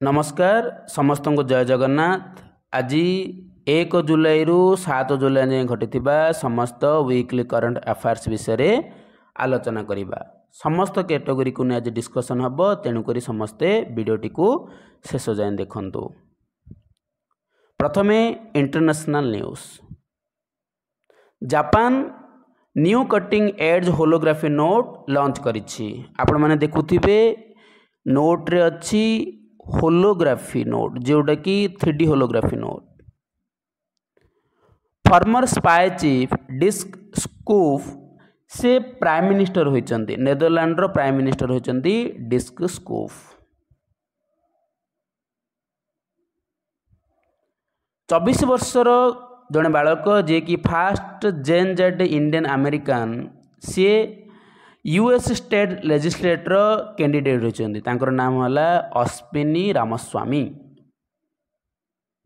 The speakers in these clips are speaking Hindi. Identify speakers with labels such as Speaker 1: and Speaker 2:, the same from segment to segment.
Speaker 1: नमस्कार समस्त को जय जगन्नाथ। आज 1 जुलाई रु 7 जुलाई जाए घटी समस्त वीकली करंट अफेयर्स विषय आलोचना करिबा। समस्त कैटेगरी को आज डिस्कशन हम, तेणुक समस्ते वीडियोटी को शेष जाए देखंतु। प्रथमे international news. Japan new cutting edge holography note launch करिछि। आपण माने देखुथिबे नोट रे अछि होलोग्राफी नोट, जोटा कि 3D holography note. Former spy chief Dick Schoof से प्राइम मिनिस्टर होइचंती, नेदरलैंड रो प्राइम मिनिस्टर होइचंती डिस्क स्कूफ। 24 वर्षर जड़े बालक जे कि first Gen Z Indian American, सी यूएस स्टेट लेजिस्लेटर कैंडिडेट होइचंती। तांकर नाम होला अश्विनी रामस्वामी,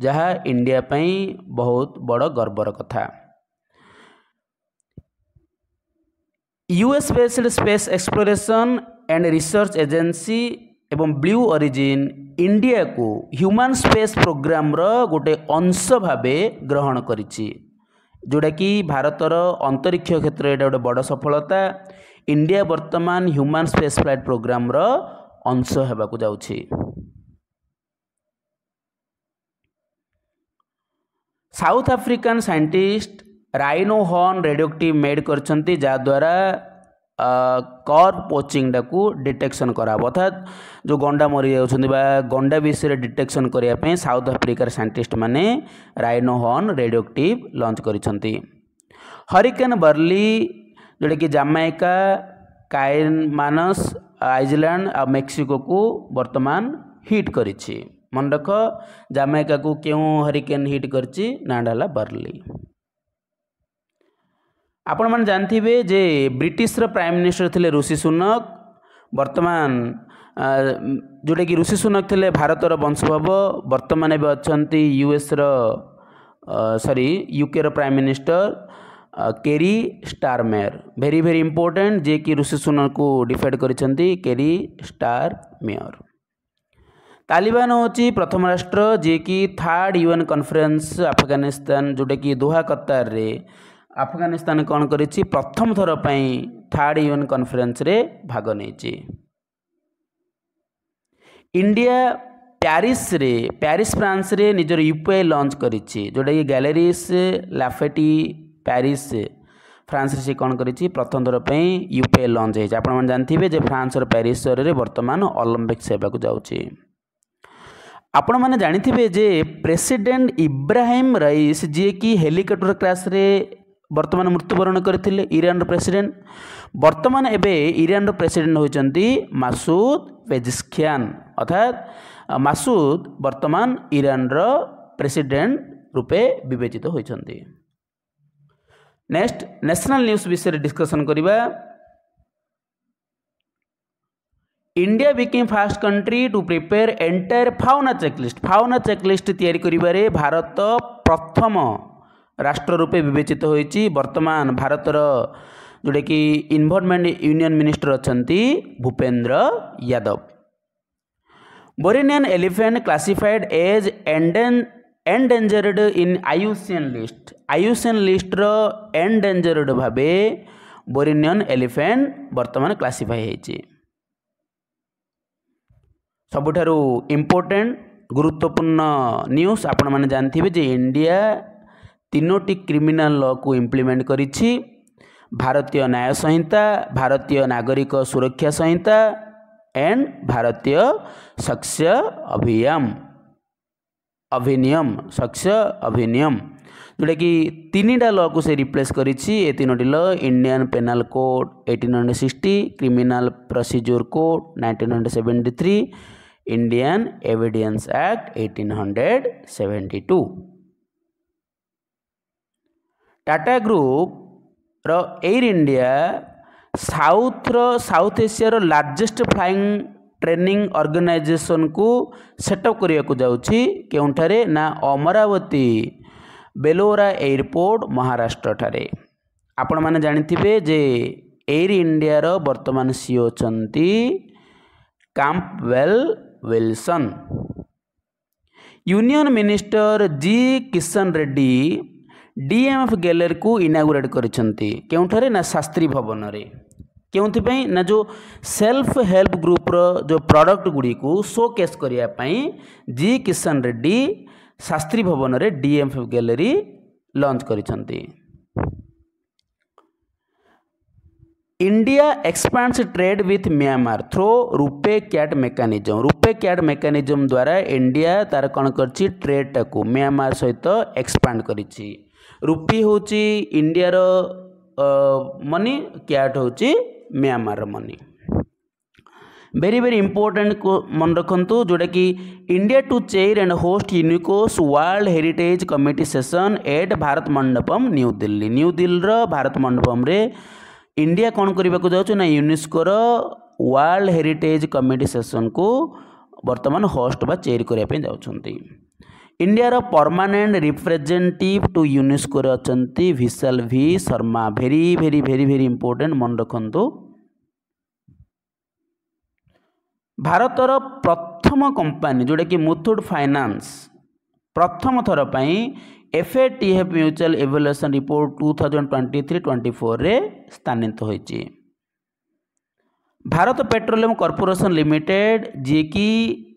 Speaker 1: जहाँ इंडिया पई बहुत बड़ गर्वर कथा। US based space exploration and research agency एवं ब्लू ओरिजिन इंडिया को ह्यूमन स्पेस प्रोग्राम रो गोटे अंश भावे ग्रहण करिछि, जोटा कि भारतर अंतरिक्ष क्षेत्र एटा गोटे बड़ सफलता। इंडिया वर्तमान ह्यूमन स्पेस फ्लाइट प्रोग्राम रो अंश हेबाकु जाउछि। South African scientist rhino horn radioactive made करछंती, जा द्वारा कॉर्प पोचिंग डाकू डिटेक्शन करा, अर्थात जो गंडा मरी जाउछंती बा गंडा विषय डिटेक्शन करिया पे साउथ अफ्रीकार साइंटिस्ट माने राइनो हॉर्न रेडियोएक्टिव लॉन्च करिछंती। हरिकेन बर्ली जोटा कि जामाइका, कायमानस आइसलैंड और मेक्सिको को वर्तमान हिट करिछि। मन रख, जामाइका को क्यों हरिकेन हिट करछि ना डाला बर्ली। आपण मन जानथिबे जे ब्रिटिश रो प्राइम मिनिस्टर थिले ऋषि सुनक। वर्तमान जोटा कि ऋषि सुनक थिले भारत रो वंशोद्भव, वर्तमान एबे अछंती यूएस रो यूके रो प्राइम मिनिस्टर केरी स्टारमेयर। वेरी वेरी इंपोर्टेंट, जे कि ऋषि सुनक को डिफेंड करिसंती केरी स्टारमेयर। तालिबान होची प्रथम राष्ट्र जे कि 3rd यूएन कॉन्फ्रेंस अफगानिस्तान, जोटा कि दोहा कतार रे अफगानिस्तान कौन करिछि प्रथम थर पई 3rd यूएन कॉन्फ्रेंस रे भाग नेछि। इंडिया पेरिस फ्रांस रे निजर यूपीआई लॉन्च करिछि, जोटा कि गैलरीज लाफेटी पेरिस फ्रांस रे कौन करिछि प्रथम थर पई यूपीआई लॉन्च है। आपण मन जानथिबे जे फ्रांस रो पेरिस शहर रे वर्तमान ओलंपिक सेवा को जाउछि। आपण माने जानिथिबे जे प्रेसिडेंट इब्राहिम रईस, जे कि हेलिकॉप्टर क्रैश रे वर्तमान मृत्युवरण करथिले, ईरान रो प्रेसिडेंट। वर्तमान एबे ईरान रो प्रेसिडेंट होइचंती मासूद पेजिशकियान, अर्थात मासूद वर्तमान ईरान रो प्रेसिडेंट रूपे विवेचित होइचंती। नेक्स्ट नेशनल न्यूज विषय डिस्कशन करिबा। India became fast country to prepare entire fauna checklist. Fauna checklist तैयारी करिबारे भारत प्रथम राष्ट्र रूपे विवेचित होइछि। वर्तमान भारतर जोटा कि इन्वायरमेंट यूनियन मिनिस्टर अछंती Bhupendra Yadav. Bornean elephant classified as endangered in IUCN list. IUCN list रो एंडेंजर्ड भाबे बोरिनियन एलिफेंट वर्तमान क्लासिफाई होइछि। सबुठारु इंपोर्टेंट गुरुत्वपूर्ण न्यूज आपण माने जानथिबे जे इंडिया 3टी क्रिमिनल लॉ को इम्प्लीमेंट करिछि। भारतीय न्याय संहिता, भारतीय नागरिक सुरक्षा संहिता एंड भारतीय साक्ष्य अधिनियम, जोटा कि 3टा लॉ को से रिप्लेस करिछि। ए 3टी law Indian Penal Code 1860, criminal procedure code 1973, Indian Evidence Act 1872। Tata group रो एयर इंडिया साउथ एशिया रो लार्जेस्ट फ्लाइंग ट्रेनिंग ऑर्गेनाइजेशन को सेटअप करिया को जाउछि। केउंठारे ना अमरावती बेलोरा एयरपोर्ट महाराष्ट्र ठारे। आपण माने जानिथिबे जे एयर इंडिया रो वर्तमान सीईओ चंती Campbell Wilson. Union minister G Kishan Reddy DMF gallery को इनागुरेट करिसेंती केउठारे ना शास्त्री भवन रे केउथिपई ना जो सेल्फ हेल्प ग्रुप रो जो प्रोडक्ट गुडी को शोकेस करिया पई जी किशन रेड्डी शास्त्री भवन रे डीएमएफ गैलरी लॉन्च करिसेंती। India expands trade with Myanmar through rupee kyat mechanism. Rupee kyat mechanism द्वारा इंडिया तार कौन करछि ट्रेड टाको म्यांमार सहित एक्सपांड करिछि। रुपी होची इंडिया रो मनी, कैट होची Myanmar money. Very very important मन रखंतु जोटा कि India to chair and host UNESCO's world heritage committee session at Bharat Mandapam new Delhi. New Delhi रो भारत मंडपम रे इंडिया कौन करने को जाऊँ ना UNESCO world heritage committee session को वर्तमान होस्ट बा चेयर करने जाउछंती। इंडिया रो परमानेंट रिप्रेजेंटेटिव टू यूनेस्को रे अछंती Vishal V Sharma. Very very very very important मन रखंतु। भारतर प्रथम कंपनी जोटा कि मुथूट फाइनान्स प्रथम थर पई FATF म्यूचुअल इवैल्यूएशन रिपोर्ट 2023-24 रे स्थानित होइछि। भारत पेट्रोलियम कॉर्पोरेशन लिमिटेड जी की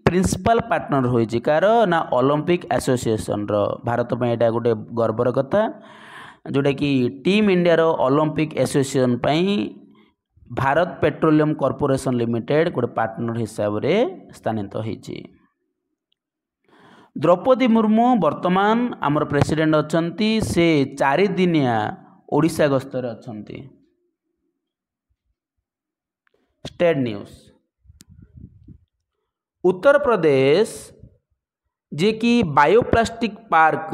Speaker 1: प्रिंसिपल पार्टनर होइछि कार ना ओलंपिक एसोसिएशन रो। भारत में एटा गोटे गर्वर कथा जोटा कि टीम इंडिया रो ओलंपिक एसोसिएशन पई भारत पेट्रोलियम कॉर्पोरेशन लिमिटेड गोटे पार्टनर हिसाब रे स्थानित होइछि। द्रौपदी मुर्मू वर्तमान आमर प्रेसिडेंट अछंती से 4 दिनिया ओडिशा गस्तर अछंती। स्टेट न्यूज उत्तर प्रदेश जे कि बायोप्लास्टिक पार्क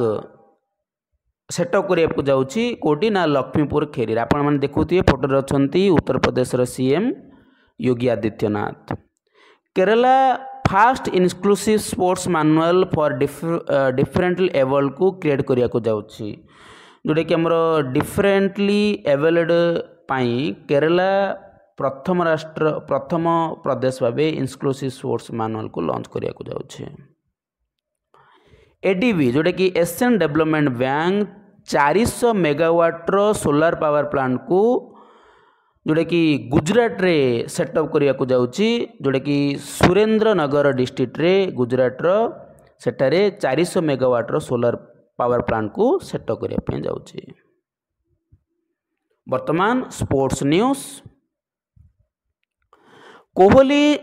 Speaker 1: सेटअप करने जाऊँगी कोटी ना लक्ष्मीपुर खेरी। आपण मैंने देखुए फोटो अछंती Uttar Pradesh CM Yogi Adityanath. Kerala first inclusive sports manual for differently abled को क्रिएट करिया को जाउछि जोटा कि हमर डिफरेंटली एबल्ड पाई केरला प्रथम प्रदेश भावे इंक्लूसिव स्पोर्ट्स मैनुअल को लॉन्च करिया को जाउछि। एडीबी जोटा कि एशियन डेवलपमेंट बैंक 400 मेगावाट रो सोलार पावर प्लांट को जोटा कि गुजरात रे सेटअप करिया को जाउछि जोटा कि सुरेंद्र नगर डिस्ट्रिक्ट रे गुजरात रो सेटारे 400 मेगावाट रो सोलार पावर प्लांट को सेटअप करिया पे जाउछि। वर्तमान sports news Kohli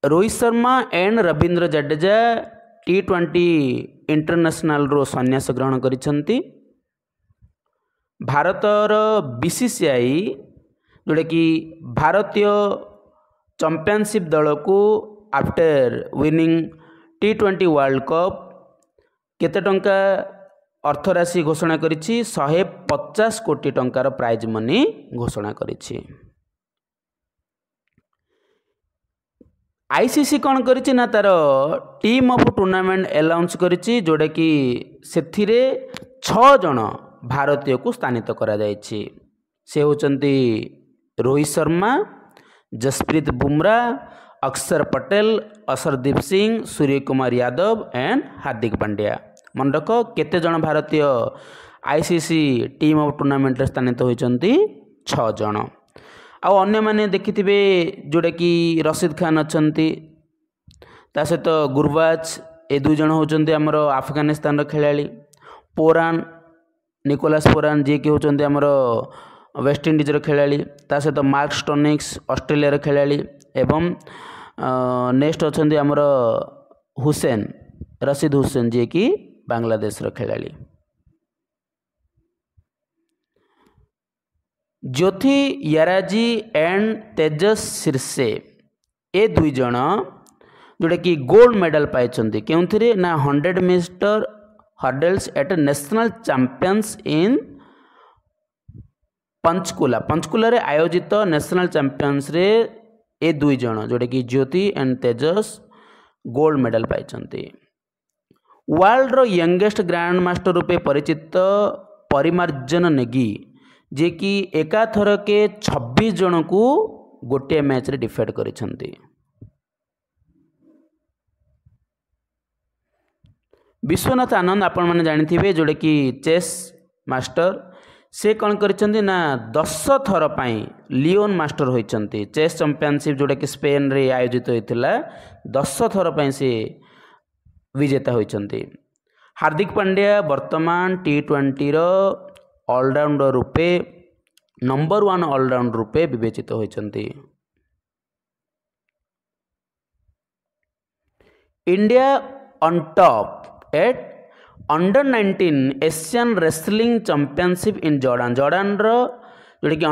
Speaker 1: Rohit Sharma and Ravindra Jadeja T20 international रो सन्यास ग्रहण करिसंती। भारतर BCCI जोटा कि भारतीय चैंपियनशिप दल को after winning T20 world cup केते टंका अर्थराशि घोषणा करिछि 150 कोटी टंकार प्राइज मनी घोषणा करिछि। ICC कौन करिछि ना तार टीम ऑफ टूर्नामेंट अनाउंस करिछि जोटा कि सेथिरे 6 जन भारतीय को स्थानित करा जायछि। से होचंती रोहित शर्मा, जसप्रीत बुमराह, अक्षर पटेल, असरदीप सिंह, सूर्य कुमार यादव एंड हार्दिक पांड्या। मन रख केते जन भारतीय ICC टीम ऑफ टूर्नामेंट स्थानित होइचंती 6 जन। आ अन्य माने देखिथिबे जोटा कि रशीद खान अछंती ता सहित गुरबाज ए 2 जन होचंती हमर अफगानिस्तान रो खेलाड़ी। पोरान निकोलस पोरान जे कि होचंती हमर वेस्ट इंडीज रो खेलाड़ी ता सहित मार्क स्टोनिक्स ऑस्ट्रेलिया रो खेलाड़ी एवं नेक्स्ट अछंती हमर हुसैन रशीद हुसैन जे कि बांग्लादेश रो खेलाड़ी। ज्योति याराजी एंड तेजस सिरसे ए 2 जन जोटा कि गोल्ड मेडल पाई के ना 100 metre hurdles at national champions in Panchkula. Panchkula रे आयोजित नेशनल चैंपियंस रे ए 2 जन जोटा कि Jyoti and Tejas gold medal पाई। वर्ल्ड रो यंगेस्ट ग्रैंड मास्टर रूपे परिचित परिमार्जन नेगी जे कि एकाथर के 26 जन को गोटे मैच रे डिफेट करिसंती। विश्वनाथ आनंद आपण मैंने जानी जोटा कि चेस मास्टर से कौन करिसेंती ना 10 थर पाई लियोन मास्टर होइचंती। चेस चैंपियनशिप जोटा कि स्पेन रे आयोजित होइतिला 10 थर पाई से विजेता होइचंती। हार्दिक पांड्या वर्तमान T20 रो ऑलराउंडर रूपे नंबर 1 ऑलराउंडर रूपे विवेचित होइचंती। India on top at under 19 Asian wrestling championship in Jordan. Jordan रो जोटा कि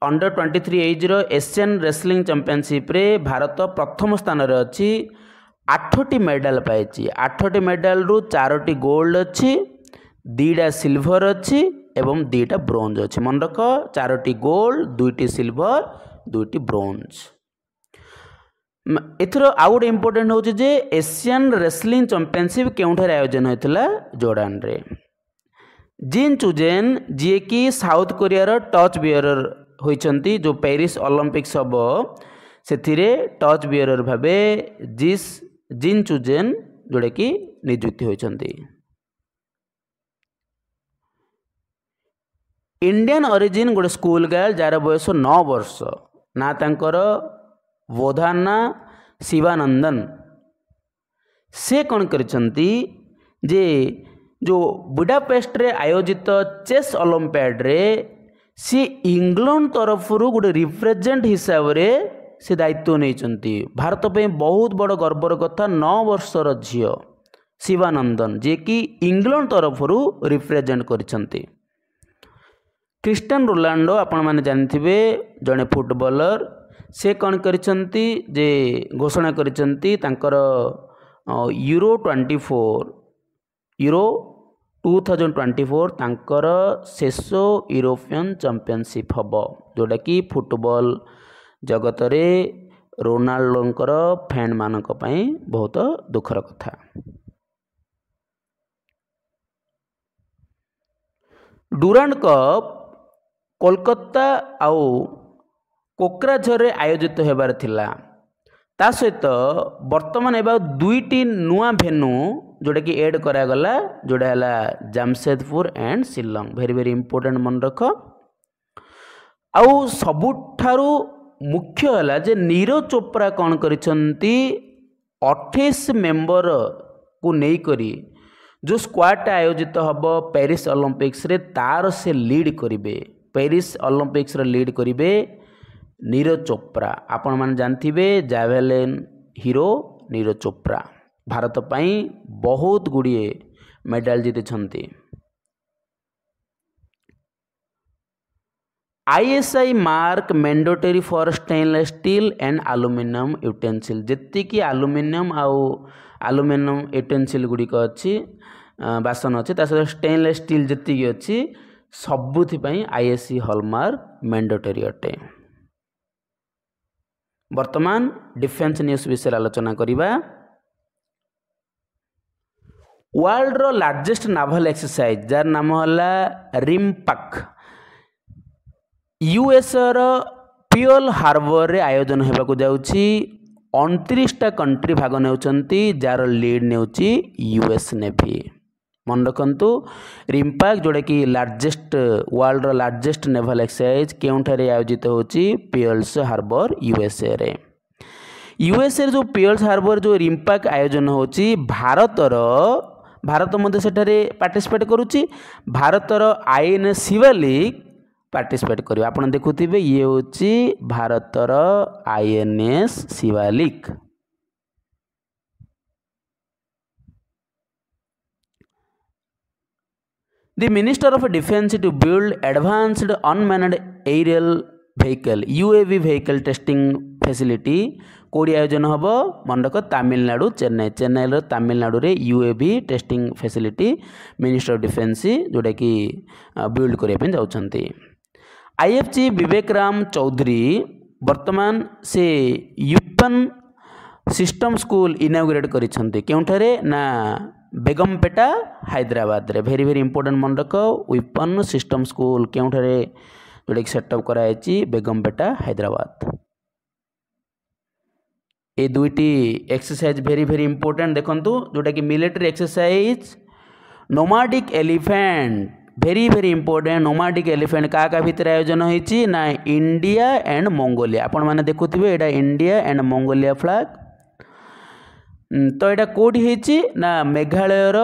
Speaker 1: अंडर 23 एज रो एशियन रेसलिंग चैंपियनशिप रे भारत प्रथम स्थान रे अछि। 8टी मेडल पाइछि। 8टी मेडल रु 4टी गोल्ड अछि, 2टा सिल्वर अछि एवं 2टा ब्रोंज अछि। मन रख 4टी गोल्ड, 2टी सिल्वर, 2टी ब्रोंज। एथर आउ गोटे इम्पोर्टेंट होछि जे एशियन रेसलिंग चैंपियनशिप केउठार आयोजन होइतिला जॉर्डन रे। जिन चुजेन जी कि साउथ कोरिया रो टच बियरर होइचंती। जो पेरिस ओलंपिक्स हबो सेथिरे टच बियरर भाबे जिन चुजेन जोड़े कि नियुक्ति होइचंती। इंडियन ओरिजिन गोटे स्कूल गर्ल जार बयस 9 वर्ष ना तांकर बोधाना शिवानंदन। से कौन करिसंती जे जो बुडापेस्ट रे आयोजित चेस ओलंपियाड रे सी इंग्लैंड तरफ गोटे रिप्रेजेंट हिसाब रे से दायित्व नहीं। भारत पे बहुत बड़ गर्वर कथा 9 वर्षर झील शिवानंदन जे कि इंग्लैंड तरफ रिप्रेजेंट करिसंती। क्रिस्टियानो रोनाल्डो आपण माने जानिथिबे जड़े फुटबॉलर। से कौन करिसंती जे घोषणा करिसंती तांकर यूरो 2024 तांकर शेष यूरोपियन चैंपियनशिप हबो जोटा कि फुटबॉल जगत रे रोनाल्डोंकर फैन मानक पई बहुत दुखर कथा। डुरांड कप कोलकाता आउ कोक्राझर रे आयोजित होबार थिला। ता सहित वर्तमान एबा 2टी नुआ भेन्यू जोटा कि ऐड करा गला जोड़ा है Jamshedpur and Shillong. Very very important मन रख। आउ सबुठारु मुख्य है जे नीरज चोप्रा कौन करिसंती 28 मेंबर को नहीं करी जो स्क्वाड आयोजित हब पेरिस ओलंपिक्स रे तार से लीड करिवे। पेरिस ओलंपिक्स रे लीड करिवे नीरज चोप्रा। आपण मान जानथिबे जावेलिन हीरो नीरज चोप्रा भारत पई बहुत गुड़िए मेडल जीति। ISI mark mandatory for stainless steel and aluminium utensil. जेति कि एल्युमिनियम यूटेंसिल गुड़िक अच्छी बासन अच्छी स्टेनलेस स्टील जेति अच्छी सबुथि पई ISI हॉलमार्क मैंडेटरी अटे। वर्तमान डिफेंस न्यूज विषय आलोचना करिबा। वर्ल्ड रो लार्जेस्ट नावल एक्सरसाइज जार नाम हला रिम्पाक US रो पियल हार्बर रे आयोजन हेबाकु जाउछि। 29टा कंट्री भाग नेउचंती जार लीड नेउछि US नेवी। मन रखंतु रिम्पाक जोड़ा कि लार्जेस्ट वर्ल्ड रो लार्जेस्ट नेवल एक्सरसाइज केउठारे आयोजित होछि पियल्स हार्बर USA रे। USA जो पियल्स हार्बर जो रिम्पाक आयोजन होछि भारत मध्य सेठारे पार्टिसिपेट करुछि। भारतर INS शिवालिक पार्टिसिपेट करियो। आपण देखुथिबे ये होछि भारतर INS Shivalik. The Minister of Defence to build advanced unmanned aerial vehicle UAV vehicle testing facility कोडी आयोजन हबो मन रख तमिलनाडु चेन्नई रो तमिलनाडु रे UAV testing facility minister of defence जोटा कि बिल्ड करिया पे जाउछंती। IFG विवेक राम चौधरी वर्तमान से यूपन सिस्टम स्कूल इनागुरेट करिसंती। केउठारे ना बेगमपेटा हैदराबाद रे। वेरी वेरी इंपोर्टेंट मन रख यूपन सिस्टम स्कूल केउठारे जोटा कि सेटअप करायछि बेगमपेटा हैदराबाद। ए दुईटी एक्सरसाइज भेरी भेरी इंपोर्टेंट देखंतु जोटा कि मिलिटरी एक्सरसाइज नोमाडिक एलिफेंट भेरी भेरी इंपोर्टेंट नोमाडिक एलिफेंट का भितर आयोजन होती ना इंडिया एंड मंगोलिया आपण मैंने देखुथिबे एटा इंडिया एंड मंगोलिया फ्लैग तो यहाँ कौटी होती ना मेघालयर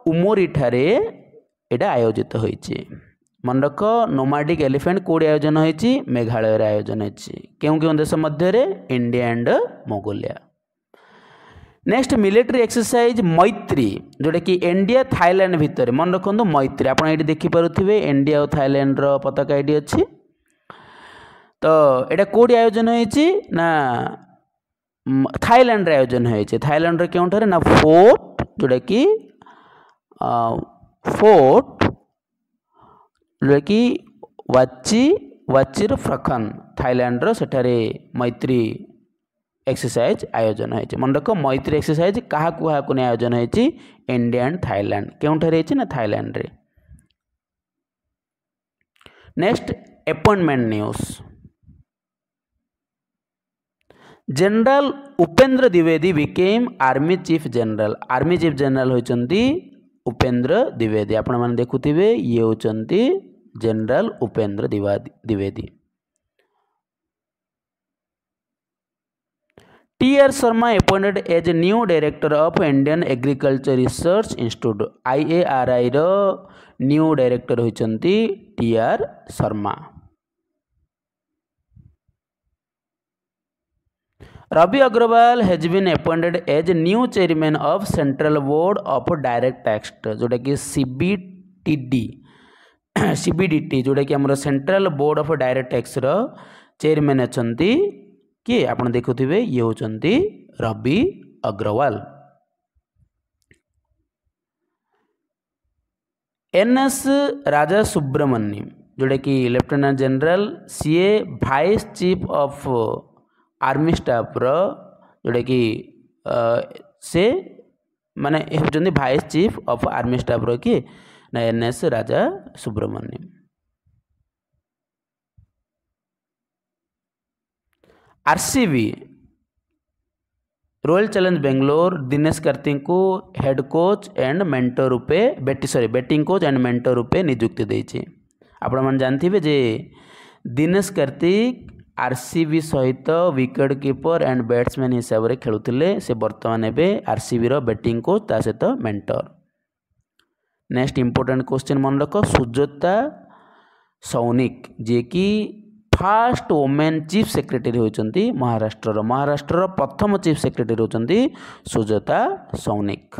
Speaker 1: उमोरी ठारे एटा आयोजित होती मन रख नोमाडिक एलिफेंट कौटी आयोजन होती मेघालय आयोजन होती क्यों क्यों देश मध्य India and Mongolia. Next military exercise Maitri जोटा कि इंडिया थाईलैंड भितर मन रखु मैत्री आप ये देखिपे इंडिया और थाईलैंड पताका ये अच्छी तो यहाँ कौटी आयोजन होती ना थाईलैंड आयोजन होती थाईलैंड क्योंठार ना फोर्ट जोटा कि फोर्ट जोटा कि वाची फ्रखन थाईलैंड सेठारे मैत्री एक्सरसाइज आयोजन होती मन रख मैत्री एक्सरसाइज क्या आयोजन होती इंडिया एंड थाईलैंड क्योंठार ना थाईलैंड रे। Next appointment news general Upendra Dwivedi became army chief general होती उपेंद्र द्विवेदी आपण मैंने देखुथिबे ये होचंती general Upendra Dwivedi. T R. Sharma appointed as new director of Indian agriculture research institute IARI रो न्यू डायरेक्टर होचंती T R. Sharma. Ravi Agarwal has been appointed as new chairman of central board of direct tax जोटा कि CBDT जोटा कि हमर central board of direct tax रो चेयरमैन अछंती किए आप देखुथिबे ये होचंती रवि अग्रवाल। NS राजा सुब्रमण्यम जोटा कि lieutenant general CA vice chief of army staff रो जोटा कि से माने होचंती vice chief of army staff रो कि ना NS Raja Subramaniam. RCB royal challenge Bangalore Dinesh Karthik को हेड कोच एंड मेंटर रूपे बैटिंग कोच एंड मेंटर रूपे नियुक्ति देछि आपण मन जानथिबे जे दिनेश कार्तिक RCB सहित विकेट कीपर एंड बैट्समैन हिसाब से खेलुथिले से वर्तमान एबे RCB रो बैटिंग कोच ता सहित मेंटर। नेक्स्ट इंपोर्टेंट क्वेश्चन मन रख सुजाता सौनिक जे कि फास्ट वोमेन चीफ सेक्रेटरी होती महाराष्ट्र प्रथम चीफ सेक्रेटरी होती सुजाता सौनिक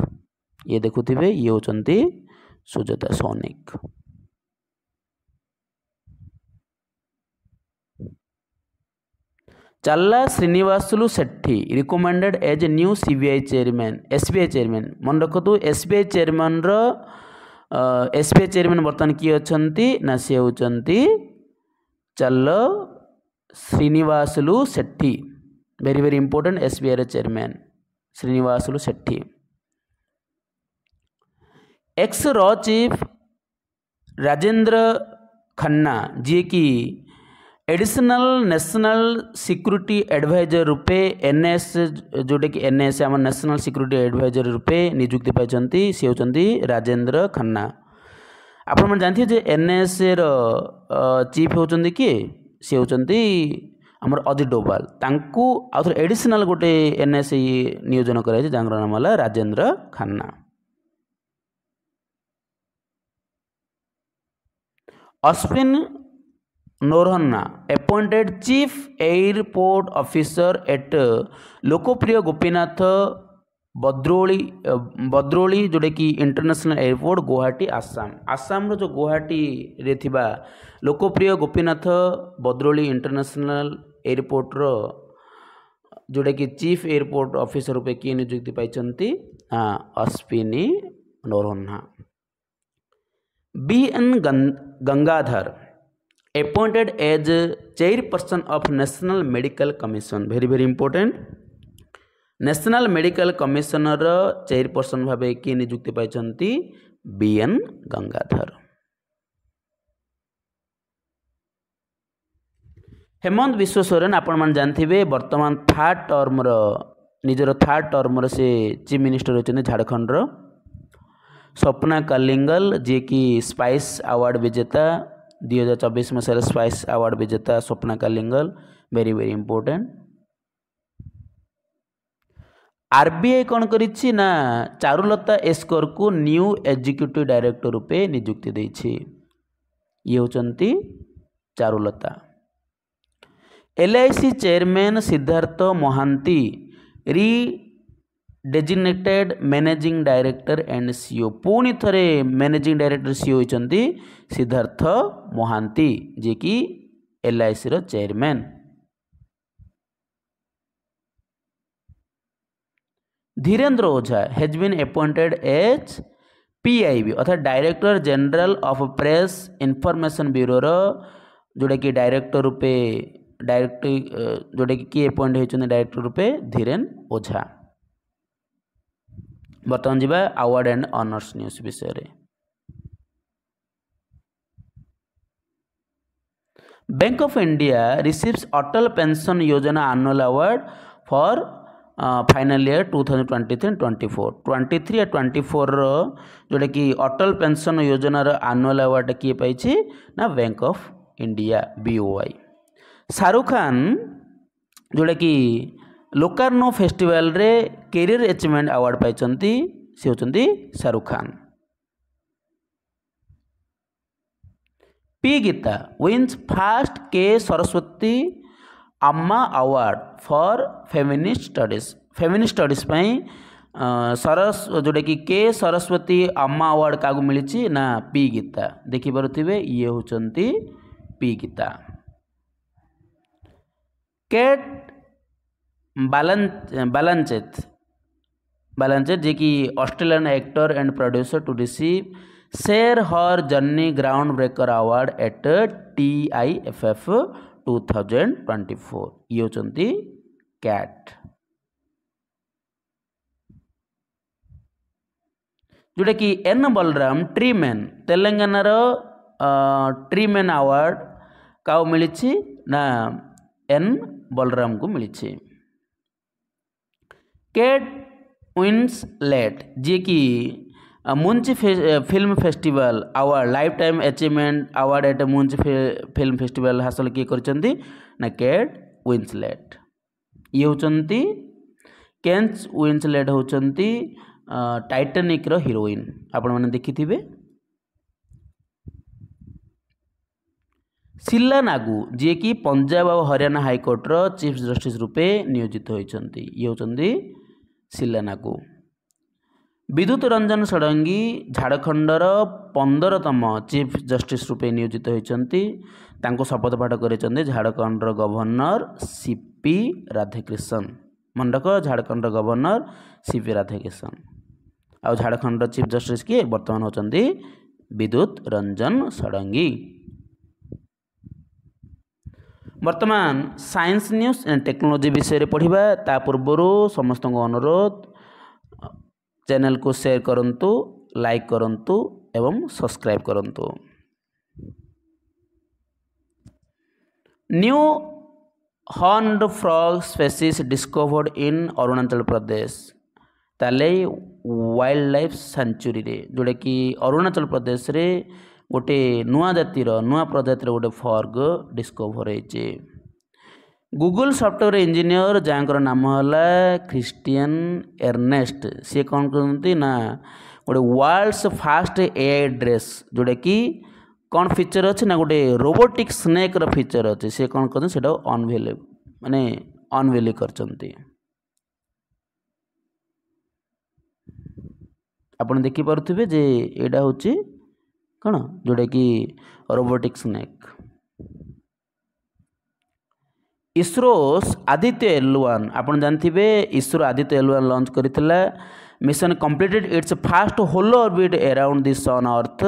Speaker 1: ये देखुथिबे ये होती Sujata Saunik. Challa Srinivasulu Setty recommended as new SBI chairman मन रखु SBI चेयरमैन बर्तमान किए अच्छी ना सी होती Challa Srinivasulu Shetty very very important SBI chairman Srinivasulu Shetty. Ex रॉ चीफ राजेंद्र खन्ना जी की एडिशनल नेशनल सिक्योरिटी एडवाइजर रूपे NS जोटा कि NS आम नेशनल सिक्योरिटी एडवाइजर रूपे नियुक्ति पाई सी होती राजेंद्र खन्ना। आपण मैंने जानते जे NS रो चीफ होती किए सी होती आमर अजित डोभाल तांकू आउथर एडिशनल गोटे NS नियोजन कराई जहाँ नाम है Rajendra Khanna. Ashwin Noronha appointed chief airport officer at Lokpriya Gopinath Bordoloi जोटा कि इंटरनेशनल एयरपोर्ट गुवाहाटी आसाम रो जो गुवाहाटी रे थिबा लोकप्रिय गोपीनाथ बद्रोली इंटरनेशनल एयरपोर्ट रो जोटा कि चीफ एयरपोर्ट ऑफिसर रूपे किए नियुक्ति पाई Ashwini Noronha. BN Gangadhar appointed as chairperson of national medical commission very very important national medical commissioner chairperson भाव किए नियुक्ति पाई BN गंगाधर। हेमंत विश्व सोरेन आपण मान जानथिबे वर्तमान 3rd टर्म निजर थर्ड टर्म से चीफ मिनिस्टर होती झारखंड स्वप्ना कलिंगल जी की स्पाइस अवार्ड विजेता 2024 मसीह स्पाइस अवार्ड विजेता Swapna Kalingal very very important. RBI कौन करिछि ना चारुलता एस्कर को न्यू एग्जीक्यूटिव डायरेक्टर रूपे नियुक्ति देछि। ये होचंती Charulata. LIC chairman Siddhartha Mohanty re designated managing director and CEO पुणी थरे मैनेजिंग डायरेक्टर सीईओ होइचंती सिद्धार्थ महांती जे कि एलआईसी रो chairman. Dhirendra Ojha has been appointed as PIB अर्थात director general of press information bureau रो जोड़ा कि डायरेक्टर रूपे जोड़ा कि किए अपॉइंट होइचंती डायरेक्टर रूपे धीरेन ओझा। बर्तमान जीवा अवार्ड एंड ऑनर्स न्यूज विषय रे। Bank of India receives Atal pension Yojana annual award for final year 2023-24 23 या 24 जोटा कि Atal pension Yojana annual award किए पाई ना bank of India BOI. Shahrukh Khan जोटा कि लोकार्नो फेस्टिवल रे कैरियर अचीवमेंट अवार्ड पाई से होचंती Shahrukh Khan. P Geetha wins first K Saraswathi Amma award for feminist studies सरस जोटा कि के सरस्वती अम्मा अवार्ड क्या मिली ना पी गीता देखिपे ये होचंती पी गीता। केट बालांचेत जे कि Australian actor and producer to receive share her journey groundbreaker award at TIFF 2024 ये होचंती कैट। जोटा कि N Balram tree man Telangana tree man award का मिली ना एन बलराम को मिली। केट विंसलेट जी की Munich film festival award lifetime achievement award at Munich film festival हासिल किए करचंती ना केट विंसलेट। ये होचंती केट विंसलेट होचंती टाइटैनिक रो हीरोइन आपण माने देखिथिबे। शीला नागू जी की पंजाब और हरियाणा हाईकोर्ट रो चीफ जस्टिस रूपे नियोजित होइचंती। ये होचंती शीला नागू। विद्युत रंजन षडंगी झारखंडर 15तम चीफ जस्टिस रूपे नियोजित होइचंती। तांको शपथ पाठ करिसंती झारखंड गवर्नर सीपी राधाकृष्णन। मन रख झारखंड गवर्नर सीपी राधाकृष्णन आ झारखंड चीफ जस्टिस किए वर्तमान होचंती विद्युत रंजन षडंगी। वर्तमान साइंस न्यूज एंड टेक्नोलॉजी विषय पढ़ा ता पूर्व समस्त अनुरोध चैनल को शेयर करंतु लाइक करंतु एवं सब्सक्राइब करंतु। New horned frog species discovered in Arunachal Pradesh Talle wild life sanctuary रे जोटा कि अरुणाचल प्रदेश रे गोटे नुआ जातिर नुआ प्रजातिर गोटे फ्रॉग डिस्कवर होइचे। गूगल सॉफ्टवेयर इंजीनियर जहाँकर नाम है क्रिस्टियन एर्नेस्ट सी कौन करते ना गोटे वर्ल्ड्स फास्ट एआई ड्रेस जोटा कि कौन फीचर अच्छे ना गोटे रोबोटिक स्नेक रो फीचर अच्छे सी कौन करते अनवेल माने अनवेल करचंती। आपण देखि पारुथिबे जे एडा होची कौन जोटा कि रोबोटिक स्नेक। इसरोस आदित्य L1 आपण जानथिबे इसरो आदित्य L1 लॉन्च करितला। Mission completed its first halo orbit around the sun earth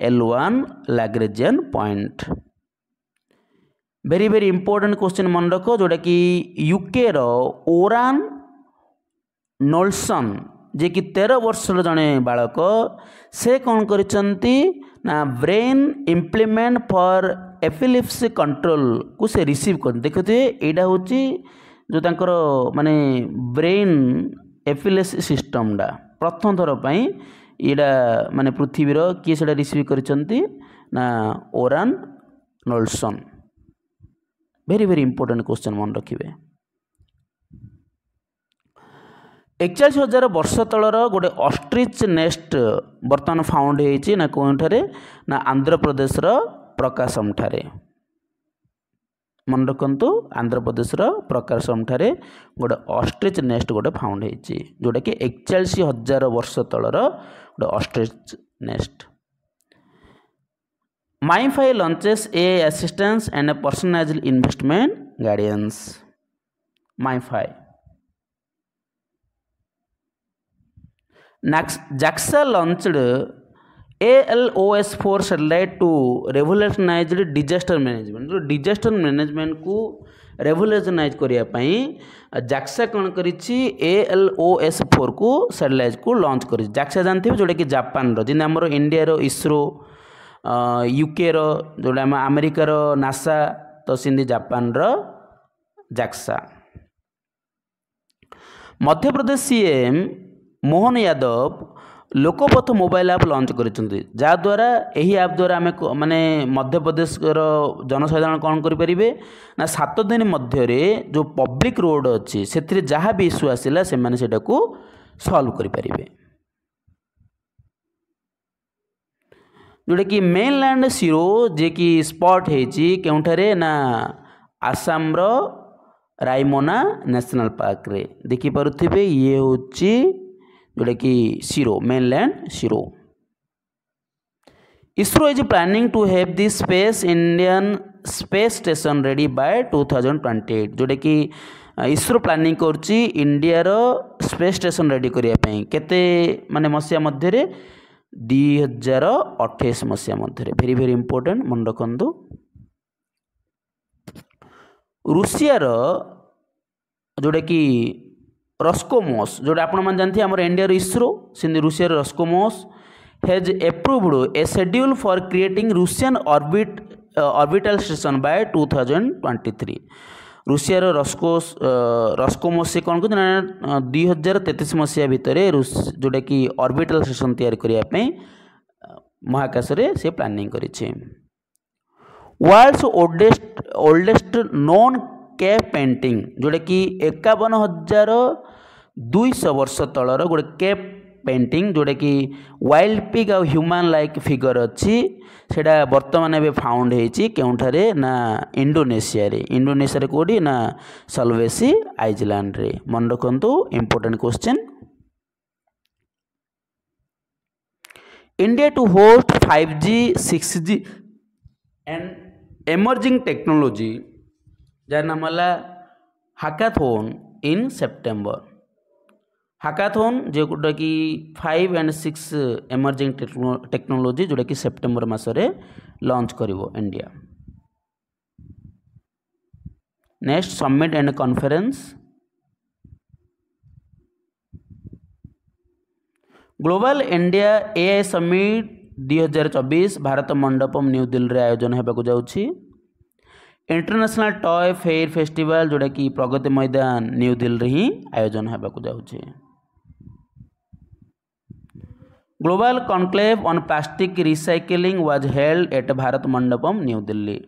Speaker 1: L1 Lagrangian point. Very very important question मन रखो जोटा कि यूके रो ओरान नोल्सन जे कि 13 वर्षर जड़े बालक से कौन करिसंती ना brain implement for epilepsy control को से रिसीव कर देखते यहाँ हूँ जो तांकर माने ब्रेन एफिलेसी सिस्टमटा प्रथम थर पर यहाँ माने पृथ्वीर किए से रिसीव करछंती ना Oran Knowlson. Very very important question मन रखिए। 41,000 वर्ष तलर गोटे ऑस्ट्रिच नेस्ट बर्तमान फाउंड होती ना कौन ठारे ना आंध्र प्रदेश प्रकाशम ठारे। मन रखु आंध्र प्रदेश प्रकाशम ठारे गोटे ऑस्ट्रिच नेस्ट गोटे फाउंड होती जोटा कि 41,000 वर्ष तलर गोटे ostrich nest. MyFi launches AI assistance and a personalized investment guidance. MyFi. JAXA launched ALOS-4 satellite to revolutionize disaster management. जो disaster management को revolutionize करिया पाई JAXA कौन करिछि ALOS-4 को सैटेलाइट को लॉन्च करी। JAXA जानते हो जोटा कि जापान रो जिन हमरो इंडिया रो इसरो यूके रो जोटा अमेरिका रो नासा तो सिंधी जापान रो JAXA। Madhya Pradesh CM Mohan Yadav Lokpath mobile app launch करिसेंती द्वारा यही ऐप द्वारा आम माने मध्य प्रदेश जनसाधारण कौन करें ना 7 दिन मध्य जो पब्लिक रोड अच्छी से जहाँ भी इश्यू आसला से मैंने सॉल्व करें। जोटा कि मेनलैंड सीरो जे कि स्पॉट होती केउठारे ना आसाम रो रायमोना नेशनल पार्क रे देखि पारुथिबे ये होची जोटा कि सीरो मेनलैंड सीरो। ISRO is planning to have the space Indian space station ready by 2028 जोटा कि इसरो प्लानिंग करची इंडिया रो स्पेस स्टेशन रेडी करिया पई केते माने मसिया मध्य रे 2028 मसीहा मध्य। वेरी वेरी इंपोर्टेंट मन रखु। रूसिया जोटा कि रस्कोमोस जोटा आपण मैंने जानते आम इंडिया इसरो सिंधी Russia Roscosmos has approved a schedule for creating Russian orbital station by 2023। Russia Roscosmos से कौन कहते ना 2033 मसीहा भितर जोटा कि ऑर्बिटल स्टेशन तैयार करने महाकाश रे से प्लानिंग करिछे। World's oldest non cave painting जोटा कि 51,200 वर्ष तलर गोटे केव पेंटिंग जोटा कि वाइल्ड पिग आ ह्यूमन लाइक फिगर अच्छी सेटा वर्तमान एवं फाउंड होती केउठारे ना इंडोनेशिया रे कोडी ना सल्वेसी आइलैंड रे। मन रखु important question. India to host 5G 6G and emerging technology जार नाम है हाकाथोन इन सेप्टेम्बर। हाकाथोन जोटा कि 5 and 6 एमर्जिंग टेक्नोलॉजी जोटा कि सेप्टेम्बर मासरे लॉन्च करिवो India. Next summit and conference. Global India AI summit 2024 Bharat Mandapam new Delhi आयोजन होगा जाउछि। इंटरनेशनल टॉय फेयर फेस्टिवल जोटा कि प्रगति मैदान न्यू दिल्ली ही आयोजन होगा जाउछि। Global conclave on plastic recycling was held at Bharat Mandapam new Delhi.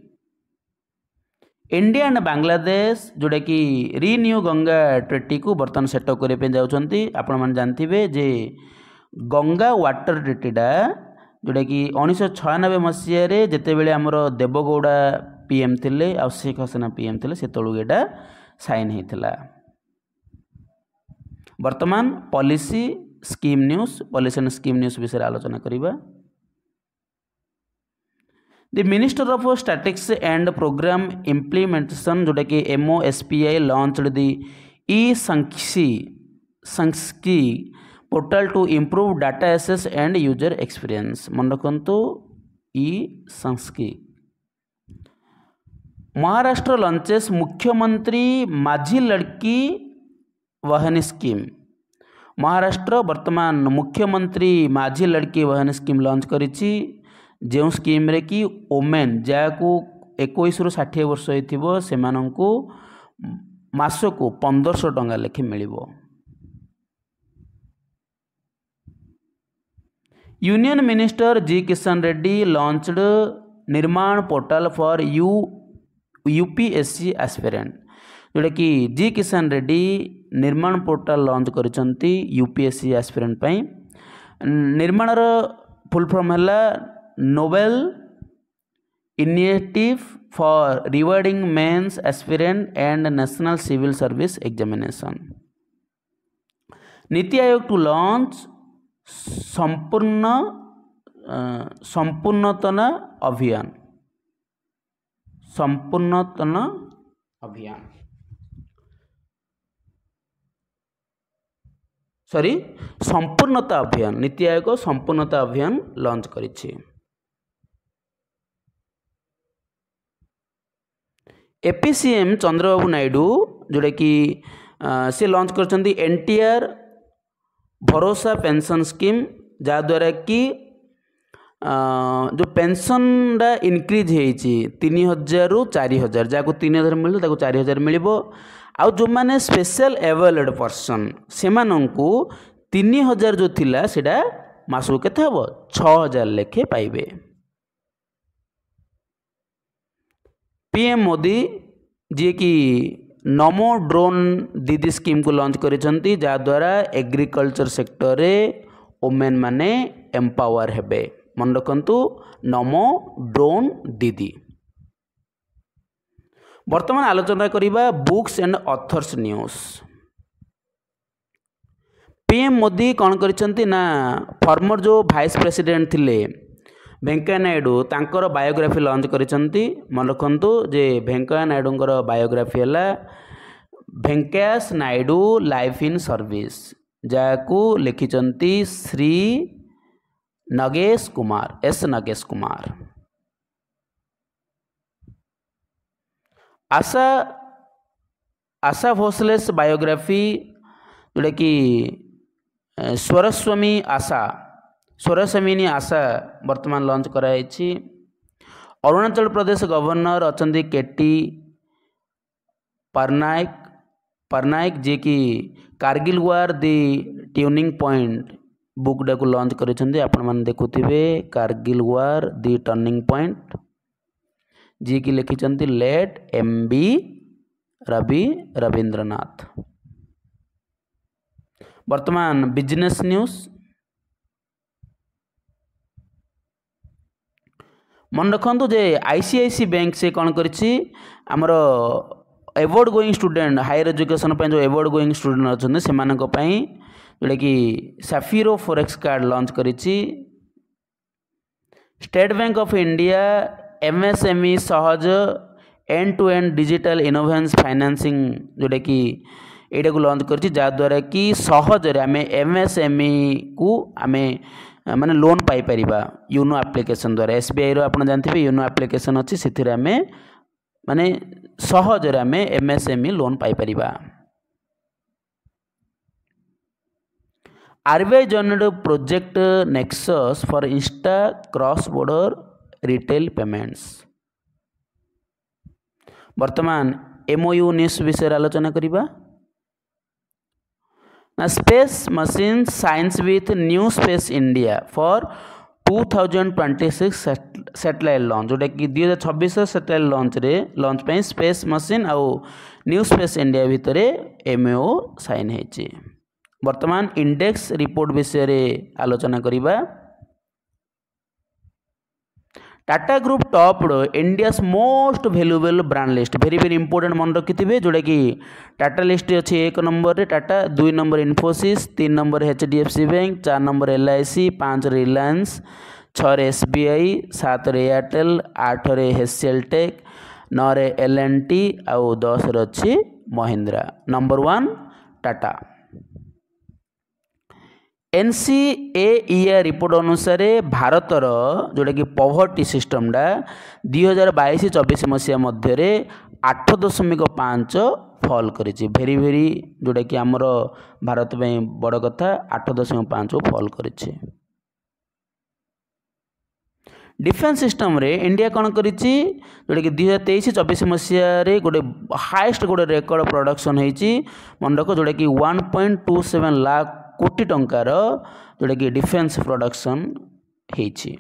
Speaker 1: India and Bangladesh जोटा कि रिन्यू गंगा ट्रिटी को बर्तमान सेटअप करने जाउछंती। आपण माने जानथिबे जे गंगा वाटर ट्रिटीटा जोटा कि 1996 मसीह जितेबले आमर देवगौड़ा पीएम थिले आ शेख हसीना पीएम थिले से एटा साइन होता। वर्तमान पॉलिसी एंड स्कीम न्यूज विषय आलोचना करिबा। The minister of statistics and programme implementation जोटा कि MOSPI launched the eSakshi portal to improve data access and user experience. मन रखु ई-संक्षी। महाराष्ट्र लॉन्चेस मुख्यमंत्री माझी लड़की वहन स्कीम। महाराष्ट्र वर्तमान मुख्यमंत्री माझी लड़की वहन स्कीम लॉन्च करिछि जो स्कीम रे कि ओमेन जहाँ को 21 ରୁ 60 वर्ष होइथिबो सेमानंकु मासको 1500 टंका लेखे मिलिबो। Union minister G Kishan Reddy launched Nirman portal for UPSC aspirant, जोटा कि G Kishan Reddy Nirman portal launch करिसंती यूपीएससी एस्पिरेंट पई। निर्माणर फुल फॉर्म है noble initiative for rewarding mains aspirant and national civil service examination. NITI Aayog to launch संपूर्णतन अभियान, संपूर्णतन अभियान संपूर्णता अभियान, नीति आयोग संपूर्णता अभियान लॉन्च करिछि। एपीसीएम चंद्रबाबू नायडू जोड़ा कि से लॉन्च करछंती एनटीआर भरोसा पेंशन स्कीम, जहाँद्वारा कि जो पेंशन रा इनक्रीज होइछि 3000 रु 4000, जहाँ 3000 मिलू ताको 4000 मिलिबो। आउ जो माने स्पेशल एवेलेड पर्सन से माननकु 3000 जो थिला सेटा मासु केते हबो 6000 लेखे पाइबे। पीएम मोदी जी की नमो ड्रोन दीदी स्कीम को लॉन्च करिसंती, जहाँद्वारा एग्रीकल्चर सेक्टर रे वुमेन माने एम्पावर हेबे। मन रखंतु नमो ड्रोन दीदी। वर्तमान आलोचना करिबा books and authors news. PM Modi कौन करिसंती ना फॉर्मर जो वाइस प्रेसिडेंट थिले वेंकैया नायडू तांकर बायोग्राफी लॉन्च करिसंती। मन रखंतु जे वेंकैया नायडूंकर बायोग्राफी है Venkaiah's Naidu life in service, जाकू लिखिचंती श्री नगेश कुमार, एस नगेश कुमार। आशा भोसलेस बायोग्राफी जोटा कि स्वरस्वामिनी आशा वर्तमान लॉन्च कराई। अरुणाचल प्रदेश गवर्नर अचंती केटी परनायक जी की कारगिल वार दी ट्यूनिंग पॉइंट बुक डा को लॉन्च करिसंती। आपण माने देखुथिबे कारगिल वार दी टर्निंग पॉइंट, जी की लिखिचंती लेट एमबी रविंद्रनाथ। वर्तमान बिजनेस न्यूज। मन रखु जे आईसीआईसी बैंक से कौन करिछि हमर award going student higher education जो एवॉर्ड गोइंग स्टूडेंट अच्छा से जोटा कि सफीरो फॉरेक्स कार्ड लॉन्च करिछि। State bank of India MSME Sahaj end to end digital innovation financing जोटा कि एटा को लॉन्च करिछि, जहाँद्वारा कि सहज आम एमएसएमई को आम माने लोन पाई परिबा यूनो एप्लिकेशन द्वारा। एसबीआई रो आपण जानथिबे यूनो एप्लिकेशन अछि, सिथिरे आम माने सहज आम एमएसएमई लोन पाई परिबा। RBI joined project Nexus for insta cross border retail payments. वर्तमान एमओयू न्यूज विषय आलोचना करिबा। ना space machine science with new space India for 2026 satellite launch, जोटा कि 2026 सैटेलाइट लॉन्च पे स्पेस मशीन आउ न्यू स्पेस इंडिया भितर एमओ साइन होइछि। वर्तमान इंडेक्स रिपोर्ट विषय रे आलोचना करिबा। Tata group topped India's most valuable brand list, very very important मन रखिथिबे, जोटा कि टाटा लिस्ट अच्छी 1 नंबर रे Tata, 2 number Infosys, 3 number HDFC bank, 4 number LIC, 5 Reliance, 6 SBI, 7 Airtel, 8 HCL tech, 9 LNT आउ 10 अच्छी Mahindra. Number 1 Tata. NCAER report अनुसार भारतर जोटा कि पॉवर्टी सिस्टम 2022-24 मसीहा मध्य 8.5 फॉल करिछि। भेरी भेरी जोटा कि आमर भारत में बड़ कथा 8.5 फॉल करिछि। डिफेन्स सिस्टम रे इंडिया कौन करिछि जोटा कि 2023-24 मसीह गोटे हाएस्ट गोटे रेकर्ड प्रोडक्शन होती मन रख जोटा कि 1.27 लाख कोटी टंकार जोटा कि डिफेन्स प्रोडक्शन होती।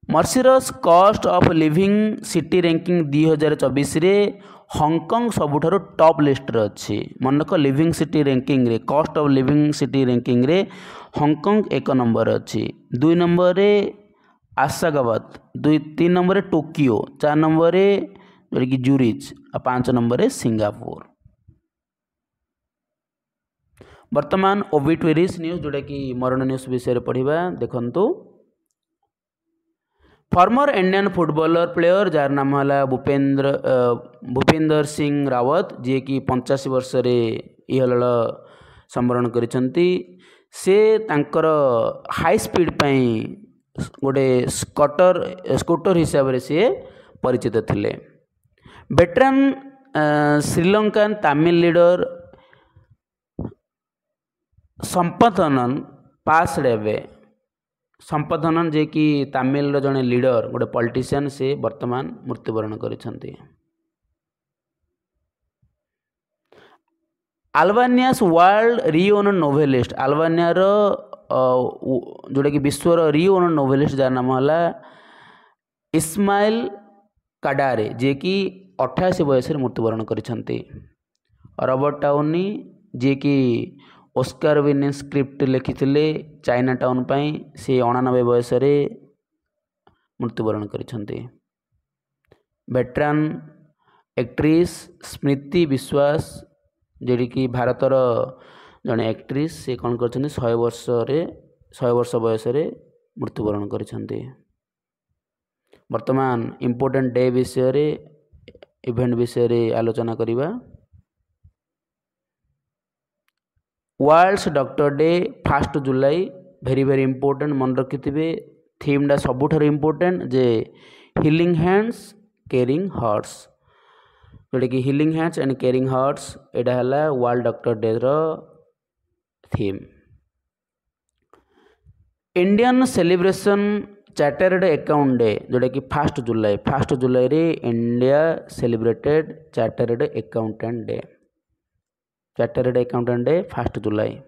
Speaker 1: Mercer's cost of living city ranking 2024 रे हांगकांग सबुठारु टॉप लिस्ट रे अछि। मन रख लिविंग सिटी रैंकिंग रे cost of living city ranking रे हांगकांग 1 नंबर अछि। 2 नंबर रे आशागाबाद, 3 नंबर रे टोकियो, 4 नंबर रे जोटा कि जूरिच और 5 नंबर रे सिंगापुर। वर्तमान ओबिटुअरीज न्यूज जोटा कि मरण न्यूज विषय रे पढ़िबा। देखंतु former Indian footballer player jar नाम है भूपेंद्र सिंह रावत जी कि 85 वर्ष रे इहल संवरण करिसंती। से तांकर हाई स्पीड पई गोटे स्कूटर हिसाब से सी परिचित थिले। वेटरान श्रीलंकान तमिल लीडर संपथनन पास रेवे। संपथनन जे कि तमिल जड़े लीडर गोटे पॉलिटिशियन से वर्तमान मृत्युवरण करिसंती। अल्बानियास वर्ल्ड रिओनर नोवेलिस्ट अल्बानिया रो जोटा कि विश्वर रिओनर नोवेलिस्ट जार नाम है इस्माइल काडारे जे कि 88 बयस मृत्युवरण करिसंती। रॉबर्ट टाउनी जे कि ओस्कार विनिंग स्क्रिप्ट लिखिथिले चाइना टाउन पाई से 89 बयस मृत्युवरण करिसंती। वेटरान एक्ट्रेस स्मृति विश्वास जी कि भारतर जड़े एक्ट्रेस से कौन कर 100 वर्ष बयस मृत्युवरण करिसंती। वर्तमान इम्पोर्टेंट डे विषय इवेंट विषय आलोचना करिबा। World's doctor day 1 July very very important मन रखिथिबे। थीमटा सबुठार इंपोर्टेंट जे हिलिंग हैंड्स केयरिंग हार्ट्स जोटा कि healing hands and caring hearts एटा हला वर्ल्ड डॉक्टर डे रो theme. Indian celebration chartered account day जोटा कि 1 जुलाई रे India celebrated chartered accountant day. Chartered accountant day 1 July.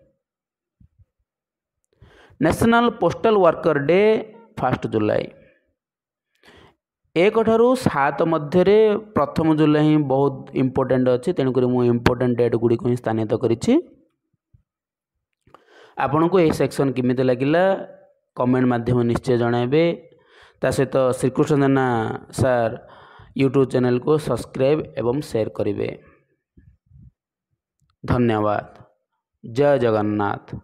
Speaker 1: National postal worker day 1 July. 1 ठारू 7 मध्य 1 जुलाई ही बहुत इंपोर्टेंट अच्छे तेणुक मुझे इंपोर्टेंट डेट गुड़िक ही स्थानित करिछि। आपन को यह सेक्शन किमिति लगिला कमेंट माध्यम निश्चय जणाइबे। ता सहित श्रीकृष्ण जेना सर यूट्यूब चैनल को सब्सक्राइब एवं शेयर करिवे। धन्यवाद। जय जगन्नाथ।